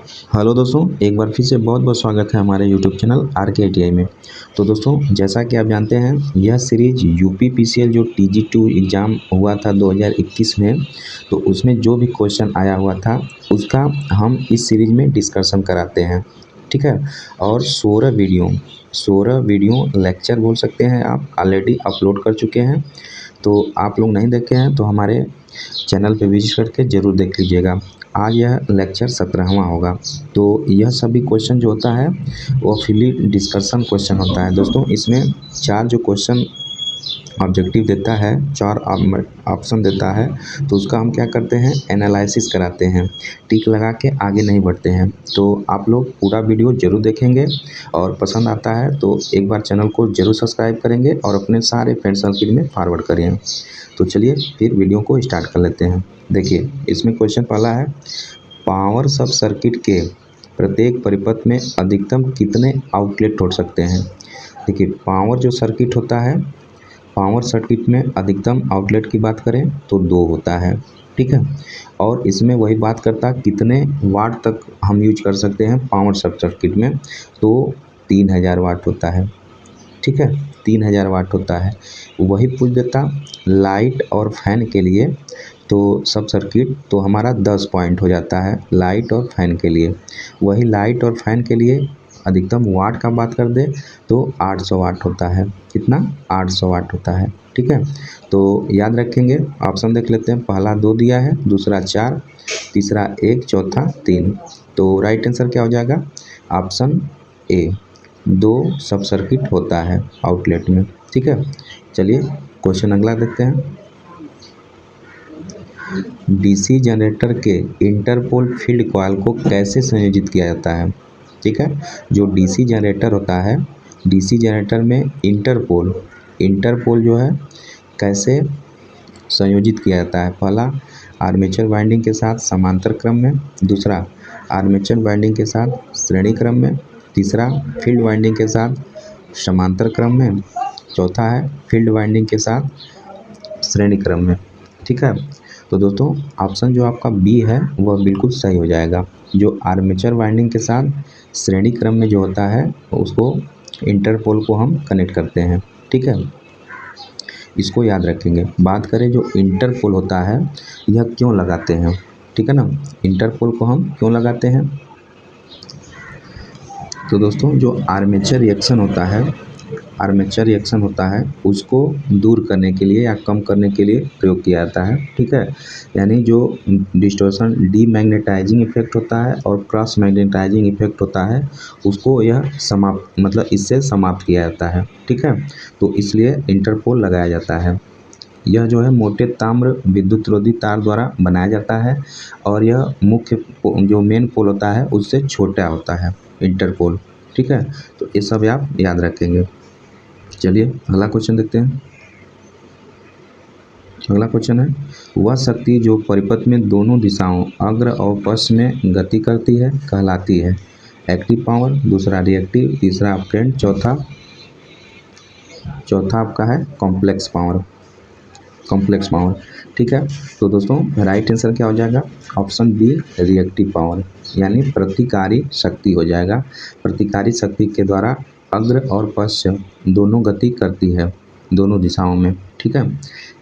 Hello दोस्तों, एक बार फिर से बहुत बहुत स्वागत है हमारे यूट्यूब चैनल RKITI में। तो दोस्तों, जैसा कि आप जानते हैं, यह सीरीज यूपी PCL जो TG2 एग्ज़ाम हुआ था 2021 में, तो उसमें जो भी क्वेश्चन आया हुआ था उसका हम इस सीरीज में डिस्कशन कराते हैं। ठीक है। और 16 वीडियो लेक्चर बोल सकते हैं आप, ऑलरेडी अपलोड कर चुके हैं। तो आप लोग नहीं देखे हैं तो हमारे चैनल पे विजिट करके ज़रूर देख लीजिएगा। आज यह लेक्चर 17वां होगा। तो यह सभी क्वेश्चन जो होता है वो फ्री डिस्कशन क्वेश्चन होता है दोस्तों। इसमें 4 जो क्वेश्चन ऑब्जेक्टिव देता है, 4 ऑप्शन देता है, तो उसका हम क्या करते हैं, एनालिसिस कराते हैं, टिक लगा के आगे नहीं बढ़ते हैं। तो आप लोग पूरा वीडियो ज़रूर देखेंगे और पसंद आता है तो एक बार चैनल को ज़रूर सब्सक्राइब करेंगे और अपने सारे फ्रेंड सर्किल में फॉरवर्ड करें। तो चलिए फिर वीडियो को स्टार्ट कर लेते हैं। देखिए, इसमें क्वेश्चन पहला है, पावर सब सर्किट के प्रत्येक परिपथ में अधिकतम कितने आउटलेट हो सकते हैं। देखिए, पावर जो सर्किट होता है, पावर सर्किट में अधिकतम आउटलेट की बात करें तो 2 होता है। ठीक है। और इसमें वही बात करता है कितने वाट तक हम यूज कर सकते हैं पावर सब सर्किट में, तो 3000 वाट होता है। ठीक है, 3000 वाट होता है। वही पूछ देता लाइट और फैन के लिए, तो सब सर्किट तो हमारा 10 पॉइंट हो जाता है लाइट और फैन के लिए। वही लाइट और फैन के लिए अधिकतम वाट का बात कर दे तो 800 वाट होता है। कितना? 800 वाट होता है। ठीक है। तो याद रखेंगे, ऑप्शन देख लेते हैं। पहला 2 दिया है, दूसरा 4, तीसरा 1, चौथा 3। तो राइट आंसर क्या हो जाएगा? ऑप्शन ए, 2 सब सर्किट होता है आउटलेट में। ठीक है। चलिए क्वेश्चन अगला देखते हैं। DC जनरेटर के इंटरपोल फील्ड कॉइल को कैसे संयोजित किया जाता है। ठीक है। जो DC जनरेटर होता है, DC जनरेटर में इंटरपोल जो है कैसे संयोजित किया जाता है। पहला, आर्मेचर वाइंडिंग के साथ समांतर क्रम में, दूसरा आर्मेचर वाइंडिंग के साथ श्रेणी क्रम में, तीसरा फील्ड वाइंडिंग के साथ समांतर क्रम में, चौथा है फील्ड वाइंडिंग के साथ श्रेणी क्रम में। ठीक है। तो दोस्तों, ऑप्शन जो आपका बी है वह बिल्कुल सही हो जाएगा। जो आर्मेचर वाइंडिंग के साथ श्रेणी क्रम में जो होता है उसको इंटरपोल को हम कनेक्ट करते हैं। ठीक है, इसको याद रखेंगे। बात करें जो इंटरपोल होता है, यह क्यों लगाते हैं। ठीक है ना, इंटरपोल को हम क्यों लगाते हैं। तो दोस्तों, जो आर्मेचर रिएक्शन होता है उसको दूर करने के लिए या कम करने के लिए प्रयोग किया जाता है। ठीक है। यानी जो डिस्टॉर्शन डीमैग्नेटाइजिंग इफेक्ट होता है और क्रॉस मैग्नेटाइजिंग इफेक्ट होता है उसको यह इससे समाप्त किया जाता है। ठीक है। तो इसलिए इंटरपोल लगाया जाता है। यह जो है मोटे ताम्र विद्युत रोधी तार द्वारा बनाया जाता है और यह मुख्य जो मेन पोल होता है उससे छोटा होता है इंटरपोल। ठीक है। तो ये सब आप याद रखेंगे। चलिए अगला क्वेश्चन देखते हैं। अगला क्वेश्चन है, वह शक्ति जो परिपथ में दोनों दिशाओं अग्र और पश्च में गति करती है कहलाती है। एक्टिव पावर, दूसरा रिएक्टिव, तीसरा अपटेंट, चौथा आपका है कॉम्प्लेक्स पावर। ठीक है। तो दोस्तों, राइट आंसर क्या हो जाएगा? ऑप्शन बी, रिएक्टिव पावर, यानी प्रतिकारी शक्ति हो जाएगा। प्रतिकारी शक्ति के द्वारा अग्र और पश्च दोनों गति करती है दोनों दिशाओं में। ठीक है।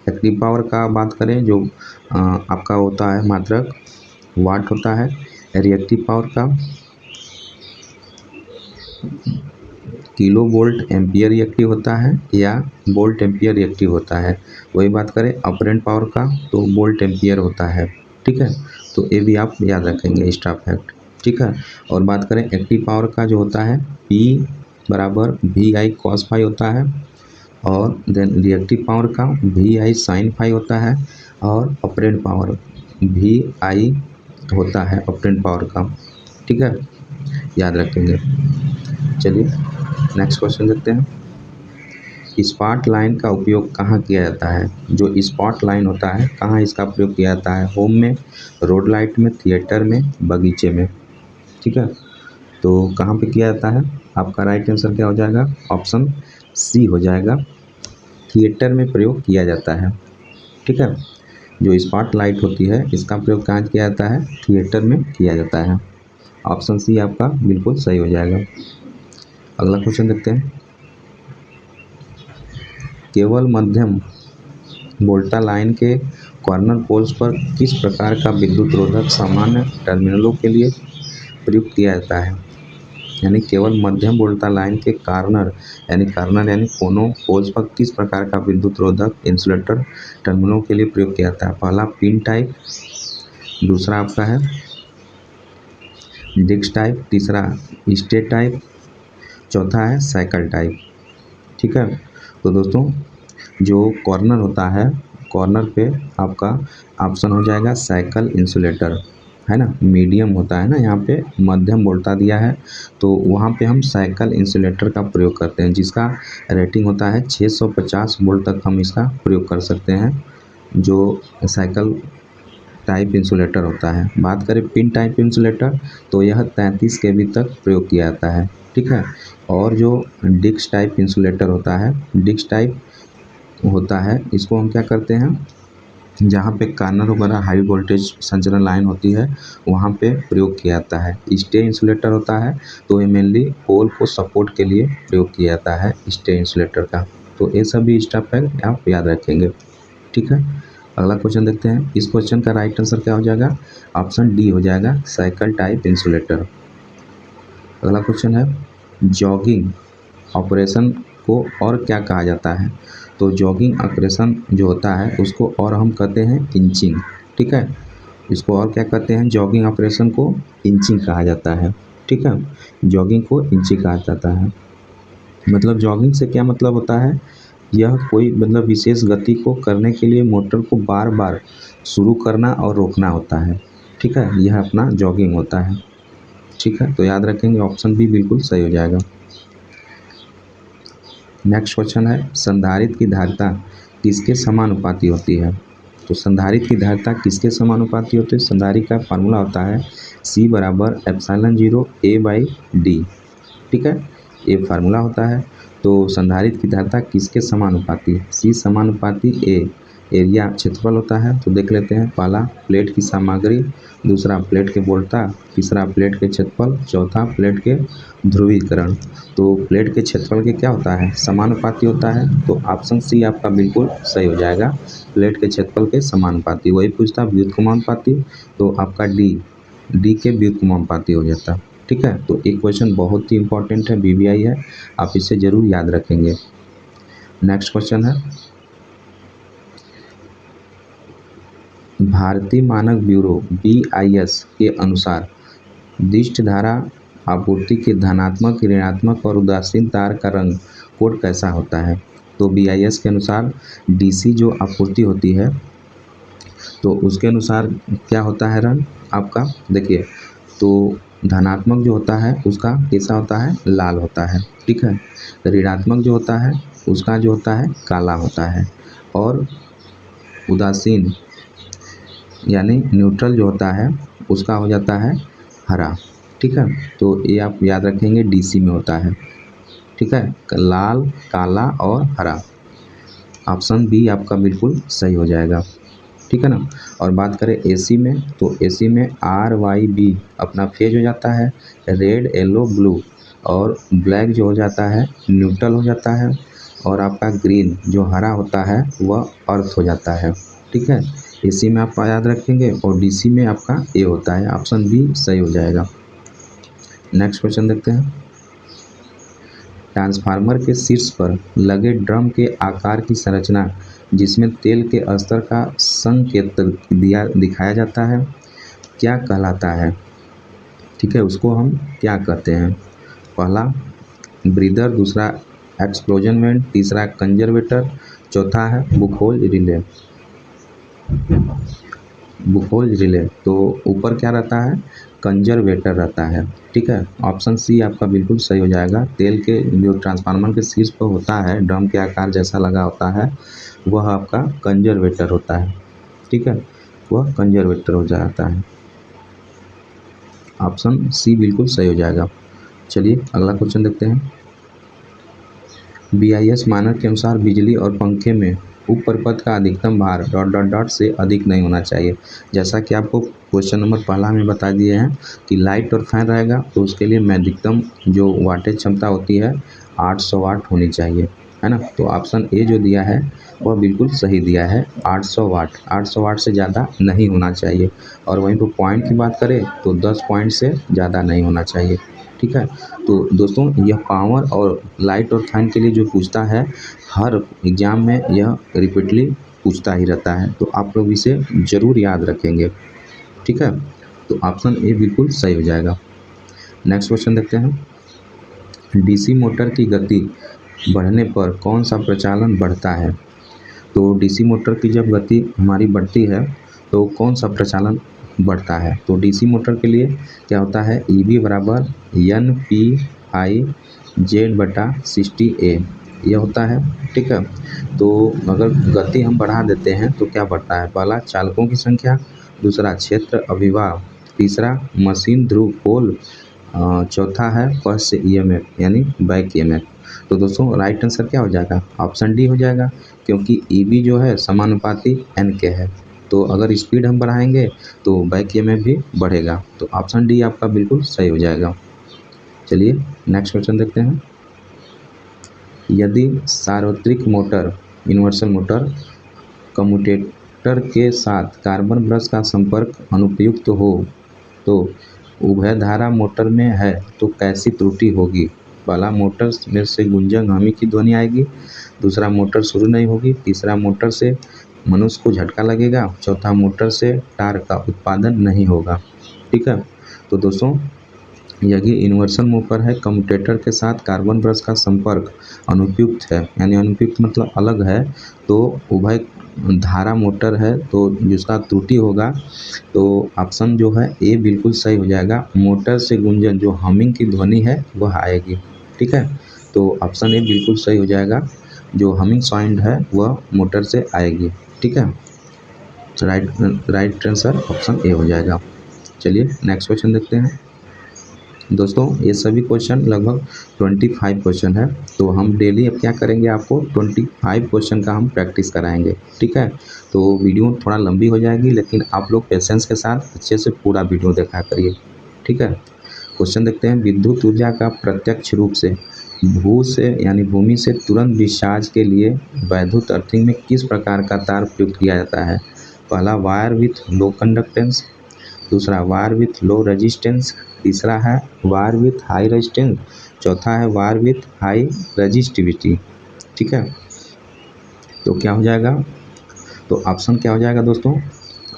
एक्टिव पावर का बात करें जो आपका होता है मात्रक वाट होता है। रिएक्टिव पावर का किलो वोल्ट एम्पियर रिएक्टिव होता है या वोल्ट एम्पियर रिएक्टिव होता है। वही बात करें ऑपरेंट पावर का तो वोल्ट एम्पियर होता है। ठीक है। तो ये भी आप याद रखेंगे एक्स्ट्रा फैक्ट। ठीक है। और बात करें एक्टिव पावर का जो होता है P बराबर VI cos फाई होता है और देन रिएक्टिव पावर का VI sin फाई होता है और ऑपरेंट पावर VI होता है ऑपरेंट पावर का। ठीक है, याद रखेंगे। चलिए नेक्स्ट क्वेश्चन देखते हैं। स्पॉट लाइन का उपयोग कहाँ किया जाता है। जो स्पॉट लाइन होता है कहाँ इसका प्रयोग किया जाता है? होम में, रोड लाइट में, थिएटर में, बगीचे में। ठीक है। तो कहाँ पे किया जाता है? आपका राइट आंसर क्या हो जाएगा? ऑप्शन सी हो जाएगा, थिएटर में प्रयोग किया जाता है। ठीक है। जो स्पॉट लाइट होती है इसका प्रयोग कहाँ किया जाता है? थिएटर में किया जाता है। ऑप्शन सी आपका बिल्कुल सही हो जाएगा। अगला क्वेश्चन देखते हैं। केवल मध्यम वोल्टा लाइन के कॉर्नर पोल्स पर किस प्रकार का विद्युत रोधक सामान्य टर्मिनलों के लिए प्रयुक्त किया जाता है? यानी केवल मध्यम वोल्टा लाइन के कॉर्नर यानी कोनों पोल्स पर किस प्रकार का विद्युत रोधक इंसुलेटर टर्मिनलों के लिए प्रयोग किया जाता है? पहला पिन टाइप, दूसरा आपका है डिस्क टाइप, तीसरा स्टेट टाइप, चौथा है साइकिल टाइप। ठीक है, तो दोस्तों जो कॉर्नर होता है, कॉर्नर पे आपका ऑप्शन हो जाएगा साइकिल इंसुलेटर, है ना। मीडियम होता है ना, यहाँ पे मध्यम वोल्टा दिया है तो वहाँ पे हम साइकिल इंसुलेटर का प्रयोग करते हैं, जिसका रेटिंग होता है 650 वोल्ट तक हम इसका प्रयोग कर सकते हैं, जो साइकिल टाइप इंसुलेटर होता है। बात करें पिन टाइप इंसुलेटर तो यह 33 kV तक प्रयोग किया जाता है। ठीक है, और जो डिस्क टाइप इंसुलेटर होता है, डिस्क टाइप होता है, इसको हम क्या करते हैं, जहाँ पे कॉर्नर वगैरह हाई वोल्टेज संचरण लाइन होती है वहाँ पे प्रयोग किया जाता है। स्टे इंसुलेटर होता है तो ये मेनली पोल को सपोर्ट के लिए प्रयोग किया जाता है स्टे इंसुलेटर का। तो ये सभी स्टेप है आप याद रखेंगे। ठीक है, अगला क्वेश्चन देखते हैं। इस क्वेश्चन का राइट आंसर क्या हो जाएगा? ऑप्शन डी हो जाएगा साइकिल टाइप इंसुलेटर। अगला क्वेश्चन है, जॉगिंग ऑपरेशन को और क्या कहा जाता है? तो जॉगिंग ऑपरेशन जो होता है उसको और हम कहते हैं इंचिंग। ठीक है, इसको और क्या कहते हैं? जॉगिंग ऑपरेशन को इंचिंग कहा जाता है। ठीक है, जॉगिंग को इंचिंग कहा जाता है। मतलब जॉगिंग से क्या मतलब होता है? यह कोई मतलब विशेष गति को करने के लिए मोटर को बार बार शुरू करना और रोकना होता है। ठीक है, यह अपना जॉगिंग होता है। ठीक है, तो याद रखेंगे ऑप्शन बी बिल्कुल सही हो जाएगा। नेक्स्ट क्वेश्चन है, संधारित्र की धारिता किसके समानुपाती होती है? तो संधारित्र की धारिता किसके समानुपाती होती है? संधारित्र का फार्मूला होता है C बराबर ε0 A/D। ठीक है, ये फार्मूला होता है। तो संधारित्र की धारिता किसके समानुपाती? C समानुपाती A। एरिया क्षेत्रफल होता है, तो देख लेते हैं। पहला प्लेट की सामग्री, दूसरा प्लेट के वोल्टा, तीसरा प्लेट के क्षेत्रफल, चौथा प्लेट के ध्रुवीकरण। तो प्लेट के क्षेत्रफल के क्या होता है? समानुपाती होता है। तो ऑप्शन सी आपका बिल्कुल सही हो जाएगा, प्लेट के क्षेत्रफल के समानुपाती। वही पूछता व्युत्क्रमानुपाती, तो आपका डी के व्युत्क्रमानुपाती हो जाता। ठीक है, तो एक क्वेश्चन बहुत ही इंपॉर्टेंट है, BBI है, आप इसे जरूर याद रखेंगे। नेक्स्ट क्वेश्चन है, भारतीय मानक ब्यूरो BIS के अनुसार दिष्ट धारा आपूर्ति के धनात्मक, ऋणात्मक और उदासीन तार का रंग कोड कैसा होता है? तो BIS के अनुसार DC जो आपूर्ति होती है तो उसके अनुसार क्या होता है रंग आपका? देखिए, तो धनात्मक जो होता है उसका कैसा होता है? लाल होता है। ठीक है, ऋणात्मक जो होता है उसका जो होता है काला होता है, और उदासीन यानी न्यूट्रल जो होता है उसका हो जाता है हरा। ठीक है, तो ये आप याद रखेंगे DC में होता है। ठीक है, लाल, काला और हरा। ऑप्शन बी आपका बिल्कुल सही हो जाएगा। ठीक है ना। और बात करें AC में, तो AC में RYB अपना फेज हो जाता है रेड, येलो, ब्लू, और ब्लैक जो हो जाता है न्यूट्रल हो जाता है, और आपका ग्रीन जो हरा होता है वह अर्थ हो जाता है। ठीक है, AC में आप याद रखेंगे, और DC में आपका A होता है। ऑप्शन बी सही हो जाएगा। नेक्स्ट क्वेश्चन देखते हैं। ट्रांसफार्मर के शीर्ष पर लगे ड्रम के आकार की संरचना जिसमें तेल के स्तर का संकेत दिखाया जाता है क्या कहलाता है? ठीक है, उसको हम क्या कहते हैं? पहला ब्रीदर, दूसरा एक्सप्लोजन वेंट, तीसरा कंजर्वेटर, चौथा है बुखोल रिले। बुखोल रिले, तो ऊपर क्या रहता है? कंजर्वेटर रहता है। ठीक है, ऑप्शन सी आपका बिल्कुल सही हो जाएगा। तेल के जो ट्रांसफार्मर के शीर्ष पर होता है, ड्रम के आकार जैसा लगा होता है, वह आपका कंजर्वेटर होता है। ठीक है, वह कंजर्वेटर हो जाता है। ऑप्शन सी बिल्कुल सही हो जाएगा। चलिए अगला क्वेश्चन देखते हैं। BIS मानक के अनुसार बिजली और पंखे में ऊपर पथ का अधिकतम भार डॉट डॉट डॉट से अधिक नहीं होना चाहिए। जैसा कि आपको क्वेश्चन नंबर पहला में बता दिए हैं कि लाइट और फैन रहेगा तो उसके लिए अधिकतम जो वाटेज क्षमता होती है 800 वाट होनी चाहिए, है ना। तो ऑप्शन ए जो दिया है वह बिल्कुल सही दिया है, 800 वाट। 800 वाट से ज़्यादा नहीं होना चाहिए। और वहीं पर पॉइंट की बात करें तो 10 पॉइंट से ज़्यादा नहीं होना चाहिए, ठीक है। तो दोस्तों यह पावर और लाइट और फैन के लिए जो पूछता है, हर एग्ज़ाम में यह रिपीटली पूछता ही रहता है, तो आप लोग इसे ज़रूर याद रखेंगे, ठीक है। तो ऑप्शन ए बिल्कुल सही हो जाएगा। नेक्स्ट क्वेश्चन देखते हैं। डीसी मोटर की गति बढ़ने पर कौन सा प्रचालन बढ़ता है? तो डीसी मोटर की जब गति हमारी बढ़ती है तो कौन सा प्रचालन बढ़ता है? तो डीसी मोटर के लिए क्या होता है, ईबी बराबर NPI/Z/60A यह होता है, ठीक है। तो अगर गति हम बढ़ा देते हैं तो क्या बढ़ता है? पहला चालकों की संख्या, दूसरा क्षेत्र अभिवाह, तीसरा मशीन ध्रुव पोल, चौथा है फर्स्ट EMF यानी बैक EMF। तो दोस्तों राइट आंसर क्या हो जाएगा? ऑप्शन डी हो जाएगा, क्योंकि ईबी जो है समानुपाती एन के है। तो अगर स्पीड हम बढ़ाएंगे तो बैक EMF भी बढ़ेगा। तो ऑप्शन डी आपका बिल्कुल सही हो जाएगा। चलिए नेक्स्ट क्वेश्चन देखते हैं। यदि सार्वत्रिक मोटर यूनिवर्सल मोटर कम्यूटेटर के साथ कार्बन ब्रश का संपर्क अनुपयुक्त हो तो उभय धारा मोटर में है तो कैसी त्रुटि होगी? पहला, मोटर में से गुंजन हमी की ध्वनि आएगी, दूसरा मोटर शुरू नहीं होगी, तीसरा मोटर से मनुष्य को झटका लगेगा, चौथा मोटर से टार्क का उत्पादन नहीं होगा, ठीक है। तो दोस्तों यदि यूनिवर्सल मोटर है कम्यूटेटर के साथ कार्बन ब्रश का संपर्क अनुपयुक्त है, यानी अनुपयुक्त मतलब अलग है, तो उभय धारा मोटर है तो जिसका त्रुटि होगा तो ऑप्शन जो है ए बिल्कुल सही हो जाएगा। मोटर से गुंजन जो हमिंग की ध्वनि है वह आएगी, ठीक है। तो ऑप्शन ए बिल्कुल सही हो जाएगा, जो हमिंग साउंड है वह मोटर से आएगी, ठीक है। राइट आंसर ऑप्शन ए हो जाएगा। चलिए नेक्स्ट क्वेश्चन देखते हैं। दोस्तों ये सभी क्वेश्चन लगभग 25 क्वेश्चन है, तो हम डेली अब क्या करेंगे, आपको 25 क्वेश्चन का हम प्रैक्टिस कराएंगे, ठीक है। तो वीडियो थोड़ा लंबी हो जाएगी, लेकिन आप लोग पेशेंस के साथ अच्छे से पूरा वीडियो देखा करिए, ठीक है। क्वेश्चन देखते हैं। विद्युत ऊर्जा का प्रत्यक्ष रूप से भूमि से तुरंत डिस्चार्ज के लिए वैद्युत अर्थिंग में किस प्रकार का तार प्रयुक्त किया जाता है? पहला, वायर विथ लो कंडक्टेंस, दूसरा वायर विथ लो रेजिस्टेंस, तीसरा है वायर विथ हाई रेजिस्टेंस, चौथा है वायर विथ हाई रेजिस्टिविटी, ठीक है। तो क्या हो जाएगा? तो ऑप्शन क्या हो जाएगा दोस्तों?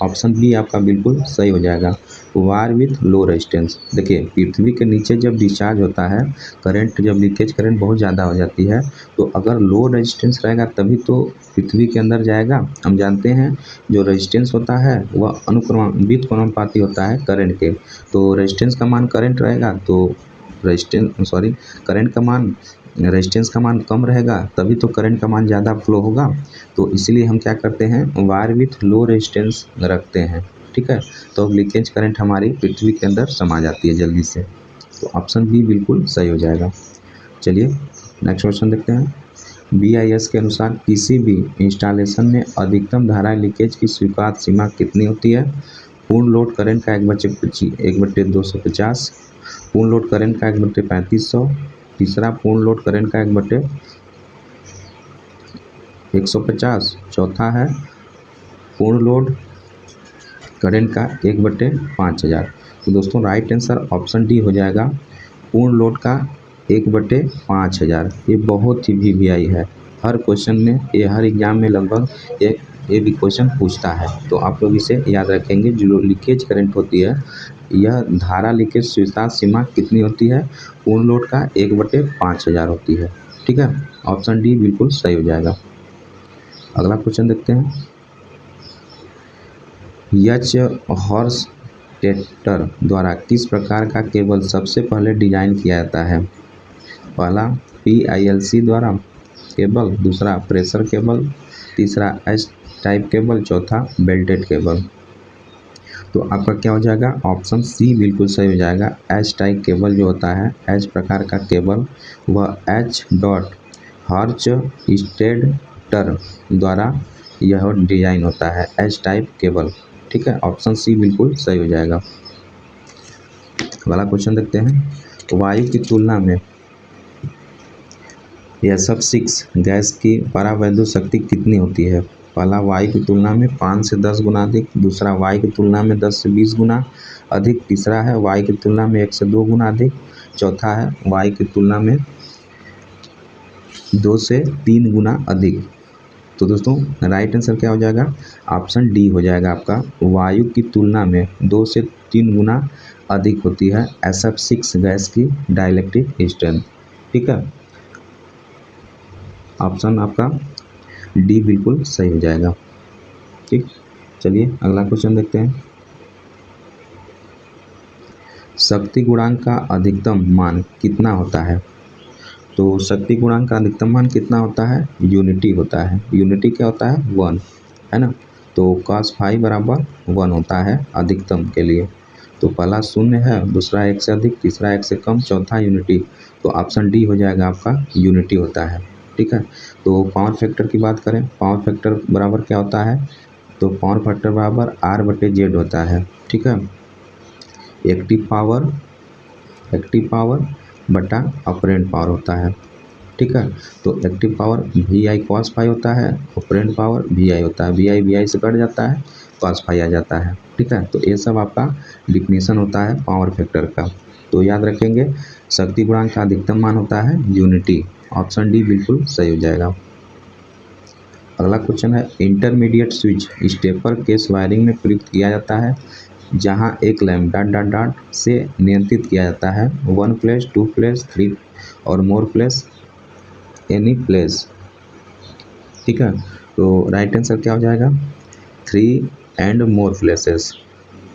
ऑप्शन बी आपका बिल्कुल सही हो जाएगा, वायर विथ लो रेजिस्टेंस। देखिए पृथ्वी के नीचे जब डिस्चार्ज होता है करंट, जब लीकेज करंट बहुत ज़्यादा हो जाती है, तो अगर लो रेजिस्टेंस रहेगा तभी तो पृथ्वी के अंदर जाएगा। हम जानते हैं जो रेजिस्टेंस होता है वह अनुक्रमानुपाती होता है करंट के। तो रेजिस्टेंस का मान करंट रहेगा तो करंट का मान रेजिस्टेंस का मान कम रहेगा, तभी तो करंट का मान ज़्यादा फ्लो होगा। तो इसलिए हम क्या करते हैं, वायर विथ लो रेजिस्टेंस रखते हैं, ठीक है। तो अब लीकेज करंट हमारी पृथ्वी के अंदर समा जाती है जल्दी से। तो ऑप्शन बी बिल्कुल सही हो जाएगा। चलिए नेक्स्ट क्वेश्चन देखते हैं। BIS के अनुसार किसी भी इंस्टॉलेशन में अधिकतम धारा लीकेज की स्वीकार्य सीमा कितनी होती है? पूर्ण लोड करंट का 1/250, पूर्ण लोड करंट का 1/3500, तीसरा पूर्ण लोड करंट का 1/150, चौथा है पूर्ण लोड करंट का 1/5000। तो दोस्तों राइट आंसर ऑप्शन डी हो जाएगा, पूर्ण लोड का 1/5000। ये बहुत ही VVI है, हर क्वेश्चन में ये हर एग्जाम में लगभग ये भी क्वेश्चन पूछता है, तो आप लोग इसे याद रखेंगे। जो लीकेज करंट होती है, यह धारा लीकेज स्वीकार्य सीमा कितनी होती है? पूर्ण लोड का 1/5000 होती है, ठीक है। ऑप्शन डी बिल्कुल सही हो जाएगा। अगला क्वेश्चन देखते हैं। एच हॉर्स्टेटर द्वारा किस प्रकार का केबल सबसे पहले डिजाइन किया जाता है? पहला PILC द्वारा केबल, दूसरा प्रेशर केबल, तीसरा H टाइप केबल, चौथा बेल्टेड केबल। तो आपका क्या हो जाएगा? ऑप्शन सी बिल्कुल सही हो जाएगा। H टाइप केबल जो होता है, H प्रकार का केबल, वह H.हॉर्स्टेड द्वारा यह डिजाइन होता है, एच टाइप केबल। ठीक है, ऑप्शन सी बिल्कुल सही हो जाएगा। अगला क्वेश्चन देखते हैं, वायु की तुलना में SF6 गैस की परावैद्युत शक्ति कितनी होती है? पहला, वायु की तुलना में 5 से 10 गुना अधिक। दूसरा, वायु की तुलना में 10 से 20 गुना अधिक। तीसरा है वायु की तुलना में 1 से 2 गुना अधिक। चौथा है वायु की तुलना में 2 से 3 गुना अधिक। तो दोस्तों राइट आंसर क्या हो जाएगा? ऑप्शन डी हो जाएगा आपका। वायु की तुलना में 2 से 3 गुना अधिक होती है SF6 गैस की डाइलेक्ट्रिक स्ट्रेंथ। ठीक है, ऑप्शन आपका डी बिल्कुल सही हो जाएगा। ठीक, चलिए अगला क्वेश्चन देखते हैं, शक्ति गुणांक का अधिकतम मान कितना होता है? तो शक्ति गुणांक का अधिकतम मान कितना होता है? यूनिटी होता है। यूनिटी क्या होता है? 1, है ना। तो cos फाई बराबर 1 होता है अधिकतम के लिए। तो पहला 0 है, दूसरा 1 से अधिक, तीसरा 1 से कम, चौथा यूनिटी। तो ऑप्शन डी हो जाएगा आपका, यूनिटी होता है। ठीक है, तो पावर फैक्टर की बात करें, पावर फैक्टर बराबर क्या होता है? तो पावर फैक्टर बराबर R/Z होता है। ठीक है, एक्टिव पावर बटा अपरेंट पावर होता है। ठीक है, तो active power VI cos phi होता है, अपरेंट पावर VI होता है। VI से कट जाता है, cos फाई आ जाता है। ठीक है, तो ये सब आपका डिफिनीशन होता है पावर फैक्टर का। तो याद रखेंगे, शक्ति गुणांक का अधिकतम मान होता है यूनिटी। ऑप्शन डी बिल्कुल सही हो जाएगा। अगला क्वेश्चन है, intermediate switch stepper case wiring में प्रयुक्त किया जाता है जहां एक लैंप ... से नियंत्रित किया जाता है। 1 प्लेस, 2 प्लेस, 3 और मोर प्लेस, एनी प्लेस। ठीक है, तो राइट आंसर क्या हो जाएगा? 3 एंड मोर प्लेसेस।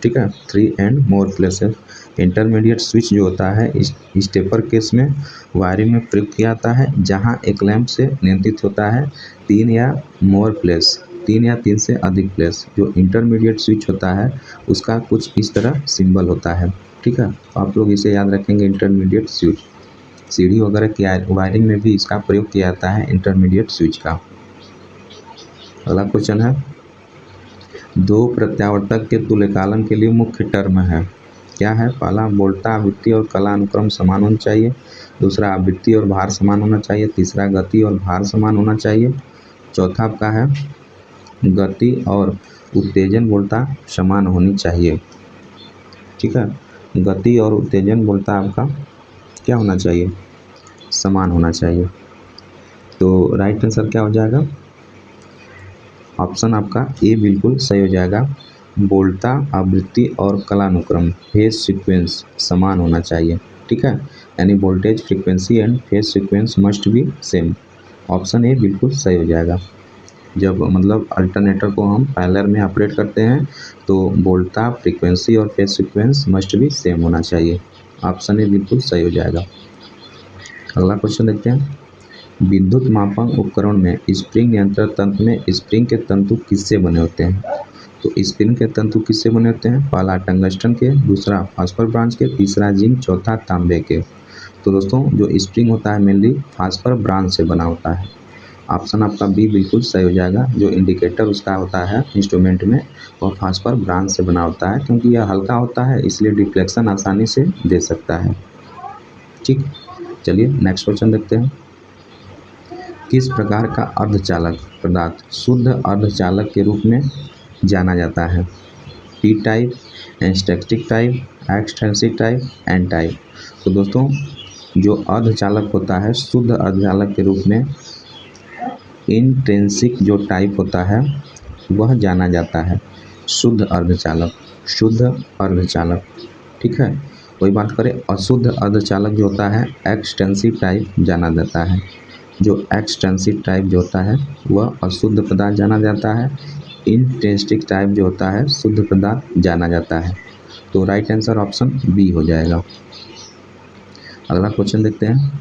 ठीक है, 3 and more places. Intermediate switch जो होता है इस स्टेपर केस में वायरिंग में प्रयुक्त किया जाता है जहां एक लैंप से नियंत्रित होता है 3 या मोर प्लेस, 3 या 3 से अधिक प्लेस। जो इंटरमीडिएट स्विच होता है उसका कुछ इस तरह सिंबल होता है। ठीक है, तो आप लोग इसे याद रखेंगे, इंटरमीडिएट स्विच। सीढ़ी वगैरह की वायरिंग में भी इसका प्रयोग किया जाता है, इंटरमीडिएट स्विच का। अगला क्वेश्चन है, 2 प्रत्यावर्तक के तुल्यकालन के लिए मुख्य टर्म है। क्या है? पहला, वोल्टा आवृत्ति और कला अनुक्रम समान होना चाहिए। दूसरा, आवृत्ति और भार समान होना चाहिए। तीसरा, गति और भार समान होना चाहिए। चौथा आपका है, गति और उत्तेजन वोल्टा समान होनी चाहिए। ठीक है, गति और उत्तेजन वोल्टा आपका क्या होना चाहिए? समान होना चाहिए। तो राइट आंसर क्या हो जाएगा? ऑप्शन आपका ए बिल्कुल सही हो जाएगा। वोल्टा आवृत्ति और कलानुक्रम फेज सीक्वेंस समान होना चाहिए। ठीक है, यानी voltage frequency and phase sequence must be same. Option A बिल्कुल सही हो जाएगा। जब मतलब अल्टरनेटर को हम पैरेलल में ऑपरेट करते हैं तो वोल्टा, फ्रीक्वेंसी और phase sequence must be same होना चाहिए। ऑप्शन ए बिल्कुल सही हो जाएगा। अगला क्वेश्चन देखते हैं, विद्युत मापन उपकरण में स्प्रिंग नियंत्रण तंत्र में स्प्रिंग के तंतु किससे बने होते हैं? तो स्प्रिंग के तंतु किससे बने होते हैं? पहला, टंगस्टन के, दूसरा फास्फोर ब्रांच के, तीसरा जिंक, चौथा तांबे के। तो दोस्तों जो स्प्रिंग होता है मेनली फास्फोर ब्रांच से बना होता है। ऑप्शन आपका बी बिल्कुल सही हो जाएगा। जो इंडिकेटर उसका होता है इंस्ट्रूमेंट में वह फास्फोर ब्रांच से बना होता है, क्योंकि यह हल्का होता है इसलिए डिफ्लेक्शन आसानी से दे सकता है। ठीक, चलिए नेक्स्ट क्वेश्चन देखते हैं, किस प्रकार का अर्धचालक पदार्थ शुद्ध अर्धचालक के रूप में जाना जाता है? पी टाइप, इंस्टैटिक type, extrinsic type, N type. तो दोस्तों जो अर्धचालक होता है शुद्ध अर्धचालक के रूप में इंट्रिंसिक जो टाइप होता है वह जाना जाता है शुद्ध अर्धचालक। शुद्ध अर्धचालक, ठीक है। वही बात करें अशुद्ध अर्धचालक जो होता है एक्सटेंसिव टाइप जाना जाता है। जो एक्सटेंसिव टाइप जो होता है वह अशुद्ध पदार्थ जाना जाता है। इंट्रिंसिक टाइप जो होता है शुद्ध पदार्थ जाना जाता है। तो राइट आंसर ऑप्शन बी हो जाएगा। अगला क्वेश्चन देखते हैं,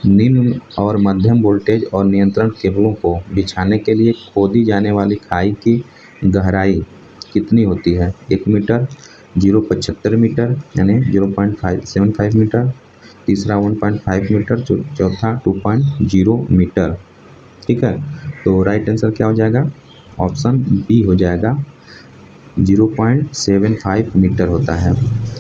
निम्न और मध्यम वोल्टेज और नियंत्रण केबलों को बिछाने के लिए खोदी जाने वाली खाई की गहराई कितनी होती है? 1 मीटर, 0.75 मीटर यानी 0.75 मीटर, तीसरा 1.5 मीटर, चौथा 2.0 मीटर। ठीक है। तो राइट आंसर क्या हो जाएगा, ऑप्शन बी हो जाएगा, 0.75 मीटर होता है।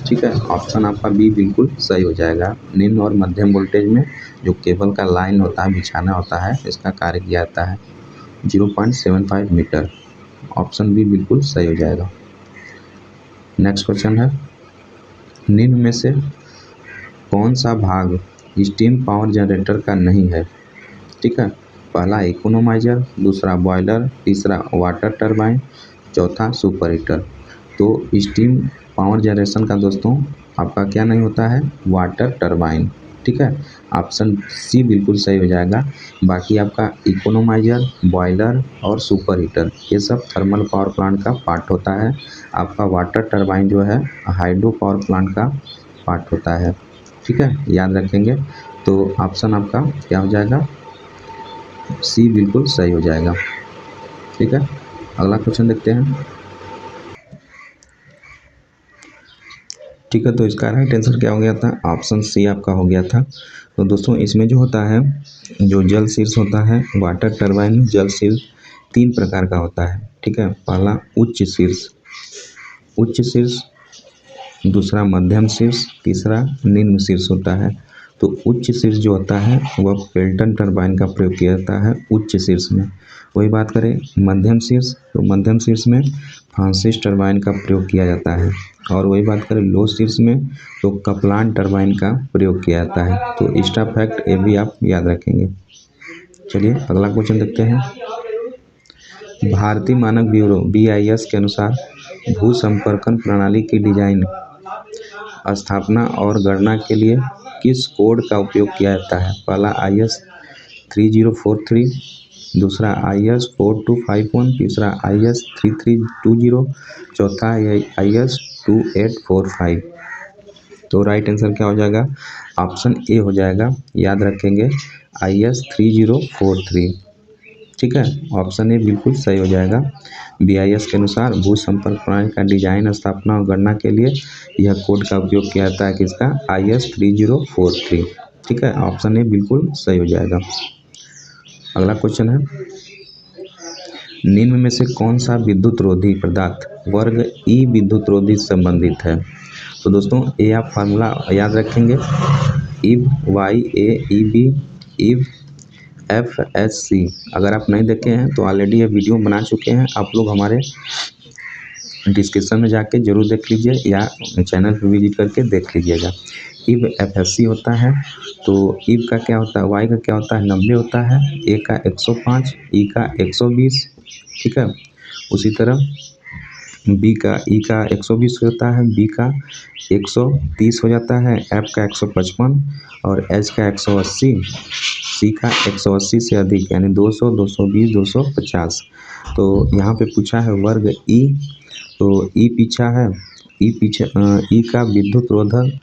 ठीक है, ऑप्शन आपका बी बिल्कुल सही हो जाएगा। निम्न और मध्यम वोल्टेज में जो केबल का लाइन होता है, बिछाना होता है, इसका कार्य किया जाता है 0.75 मीटर। ऑप्शन बी बिल्कुल सही हो जाएगा। नेक्स्ट क्वेश्चन है, निम्न में से कौन सा भाग स्टीम पावर जनरेटर का नहीं है। ठीक है, पहला इकोनोमाइजर, दूसरा बॉयलर, तीसरा वाटर टरबाइन, चौथा सुपर हीटर। तो स्टीम पावर जनरेशन का दोस्तों आपका क्या नहीं होता है, वाटर टरबाइन। ठीक है, ऑप्शन सी बिल्कुल सही हो जाएगा। बाकी आपका इकोनोमाइजर, बॉयलर और सुपर हीटर ये सब थर्मल पावर प्लांट का पार्ट होता है। आपका वाटर टरबाइन जो है हाइड्रो पावर प्लांट का पार्ट होता है। ठीक है, याद रखेंगे। तो ऑप्शन आपका क्या हो जाएगा, सी बिल्कुल सही हो जाएगा। ठीक है, अगला क्वेश्चन देखते हैं। ठीक है, तो इसका राइट आंसर क्या हो गया था, ऑप्शन सी आपका हो गया था। तो दोस्तों इसमें जो होता है, जो जल शीर्ष होता है वाटर टरबाइन में, जल शीर्ष 3 प्रकार का होता है। ठीक है, पहला उच्च शीर्ष, दूसरा मध्यम शीर्ष, तीसरा निम्न शीर्ष होता है। तो उच्च शीर्ष जो होता है वह पेल्टन टरबाइन का प्रयोग किया जाता है उच्च शीर्ष में। वही बात करें मध्यम शीर्ष, तो मध्यम शीर्ष में फ्रांसिस टरबाइन का प्रयोग किया जाता है। और वही बात करें लो शीर्ष में, तो कपलान टरबाइन का प्रयोग किया जाता है। तो एक्स्ट्रा फैक्ट ये भी आप याद रखेंगे। चलिए अगला क्वेश्चन देखते हैं। भारतीय मानक ब्यूरो BIS के अनुसार भू संपर्कन प्रणाली की डिजाइन, स्थापना और गणना के लिए किस कोड का उपयोग किया जाता है। पहला IS 3043, दूसरा IS 4251, तीसरा IS 3320, चौथा IS 2845। तो राइट आंसर क्या हो जाएगा, ऑप्शन ए हो जाएगा। याद रखेंगे IS 3043। ठीक है, ऑप्शन ए बिल्कुल सही हो जाएगा। BIS के अनुसार भू संपर्क प्रणाली का डिजाइन, स्थापना और गणना के लिए यह कोड का उपयोग किया जाता है किसका, IS 3043। ठीक है, ऑप्शन ए बिल्कुल सही हो जाएगा। अगला क्वेश्चन है, निम्न में से कौन सा विद्युत रोधी पदार्थ वर्ग ई विद्युत रोधी संबंधित है। तो दोस्तों ये आप फार्मूला याद रखेंगे, इब YAEB इब FSC। अगर आप नहीं देखे हैं तो ऑलरेडी ये वीडियो बना चुके हैं, आप लोग हमारे डिस्क्रिप्शन में जाके जरूर देख लीजिए या चैनल पर विजिट करके देख लीजिएगा। इब FSC होता है, तो इब का क्या होता है, वाई का क्या होता है 90 होता है, ए का 105, ई का 120। ठीक है, उसी तरह बी का ई का 120 होता है, बी का 130 हो जाता है, एफ का 155 और एच का 180, सी का 180 से अधिक यानी 200, 220, 250। तो यहाँ पे पूछा है वर्ग ई, तो ई पीछा है, ई का विद्युत रोधक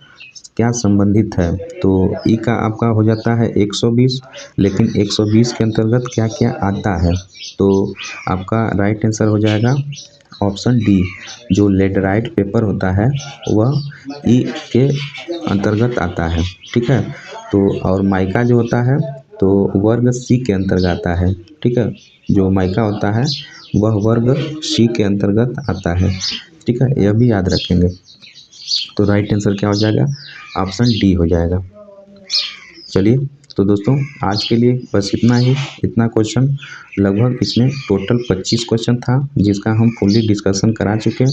क्या संबंधित है। तो ई का आपका हो जाता है 120, लेकिन 120 के अंतर्गत क्या क्या आता है। तो आपका राइट आंसर हो जाएगा ऑप्शन डी, जो लेटराइट पेपर होता है वह ई के अंतर्गत आता है। ठीक है, तो और माइका जो होता है तो वर्ग सी के अंतर्गत आता है। ठीक है, जो माइका होता है वह वर्ग सी के अंतर्गत आता है। ठीक है, यह भी याद रखेंगे। तो राइट आंसर क्या हो जाएगा, ऑप्शन डी हो जाएगा। चलिए तो दोस्तों आज के लिए बस इतना ही, इतना क्वेश्चन लगभग इसमें टोटल 25 क्वेश्चन था जिसका हम फुल्ली डिस्कशन करा चुके हैं।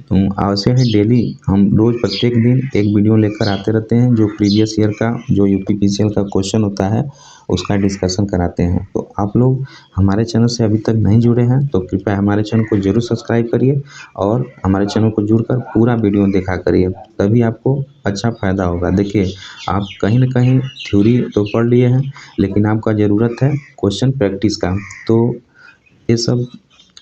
तो आवश्यक है डेली हम रोज़ प्रत्येक दिन एक वीडियो लेकर आते रहते हैं, जो प्रीवियस ईयर का जो UPPCL का क्वेश्चन होता है उसका डिस्कशन कराते हैं। तो आप लोग हमारे चैनल से अभी तक नहीं जुड़े हैं तो कृपया हमारे चैनल को जरूर सब्सक्राइब करिए और हमारे चैनल को जुड़कर पूरा वीडियो देखा करिए, तभी आपको अच्छा फ़ायदा होगा। देखिए आप कहीं ना कहीं थ्योरी तो पढ़ लिए हैं, लेकिन आपका ज़रूरत है क्वेश्चन प्रैक्टिस का। तो ये सब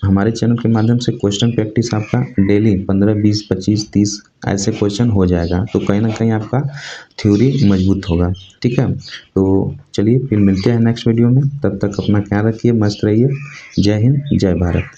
हमारे चैनल के माध्यम से क्वेश्चन प्रैक्टिस आपका डेली 15, 20, 25, 30 ऐसे क्वेश्चन हो जाएगा। तो कहीं ना कहीं आपका थ्योरी मजबूत होगा। ठीक है, तो चलिए फिर मिलते हैं नेक्स्ट वीडियो में, तब तक अपना ख्याल रखिए, मस्त रहिए। जय हिंद, जय भारत।